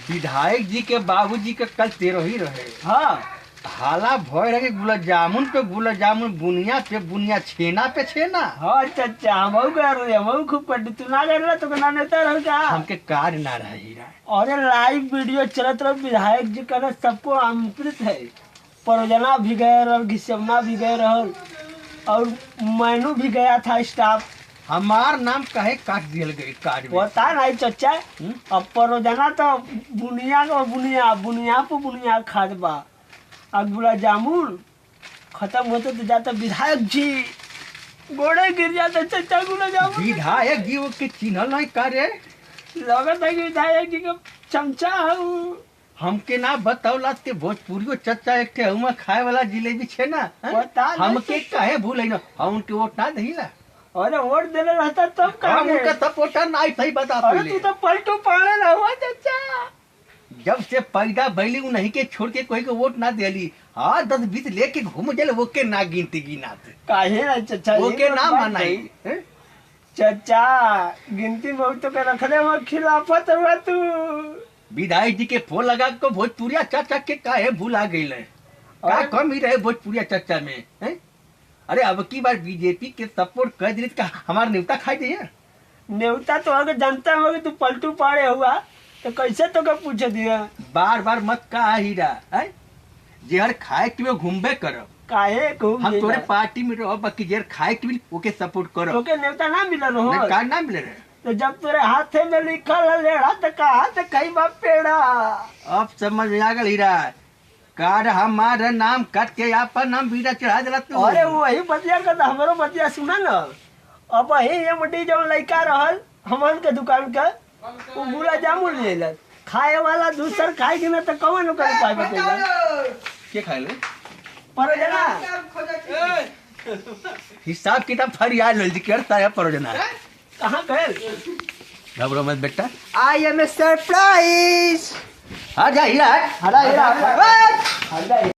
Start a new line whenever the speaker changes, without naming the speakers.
विधायक जी के बाबूजी के कल 13 ही रहे।
हाँ
हाला भय रहे गुलाब जामुन पे गुलाब जामुन, बुनिया पे बुनिया, छेना पे छेना।
हाँ चाचा हमहू कह रहे हमहू खूब कर तू ना कर रहा तो ना नेता रह का
हमके कार्य ना रही रहा।
अरे लाइव वीडियो चलत रहा विधायक जी का सबको आमंत्रित है। परोजना भी गए रहा, घिसवना भी गए रहा और मैनू भी गया था स्टाफ।
हमार नाम कहे काट दिया गई कार्य में।
पता नहीं चाचा अब परोजना तो बुनिया का बुनिया बुनिया पे बुनिया खाद बा। अब गुलाब जामुन खत्म होते तो जाता विधायक जी गोड़े गिर जाता चाचा गुलाब जामुन।
विधायक जी वो के चिन्हल नहीं कार्य
लगता है कि विधायक जी का चमचा है उ।
हमके ना बतावला ते भोजपुरियो चच्चा एक थे हुआ खाए वाला जिलेबी छे ना।
बता नहीं
हमके काहे भूल ना हम उनके वोट ना दहीला।
अरे वोट देने रहता तब
हम
कहेंगे।
उनका सपोर्टर नहीं सही बता
अरे
पहले।
तू तो पलटू पाने ना हुआ चाचा।
जब से पैदा भैली उ नहीं के छोड़ के कोई को वोट ना देली। हाँ 10-20 लेके घूम जले वो के ना गिनती गिनाते
काहे ना चाचा
वो
ये
के
बात
ना
बात
मनाई।
नहीं। चाचा गिनती बहुत तो कर रखले में खिलाफत हुआ तू।
विधायक जी के फोन लगा को भोजपुरिया चाचा के काहे भूला गई है। का
अरे-
कमी रहे भोजपुरिया चाचा में है? अरे अब की बार बीजेपी के सपोर्ट कर दिली का हमारा नेता खाई दिए।
नेवता तो अगर जानता हो कि तू पलटू पाड़े हुआ तो कैसे तो कर पूछ दिया।
बार बार मत का हीरा है जेहर खाए के घूमबे करब।
काहे घूम
हम तोरे
गेला?
पार्टी में रहो बाकी जेहर खाए के ओके सपोर्ट करब।
तोके नेवता ना मिलल हो
ना का ना मिले रहे।
तो जब तेरे हाथे में लिखल है लेड़ा तो कहा तो कई बार पेड़ा।
अब समझ में आ गल हीरा कार हमारा नाम कट के आपन नाम बीड़ा चढ़ा दिला तू।
अरे वही बतिया का हमरो बतिया सुना न। अब वही ये मोटी जब लड़का रहल हमन के दुकान का वो गुलाब जामुन ले लल खाए वाला दूसर खाए कि ना तो कौन ओकर उपाय बतेगा।
के खाए ले
परोजना
हिसाब किताब फरियाद लेल जी करता है परोजना।
कहाँ गए?
घबरो मत बेटा।
I am a surprise.
आ जा हीरा
हरा हरा हरा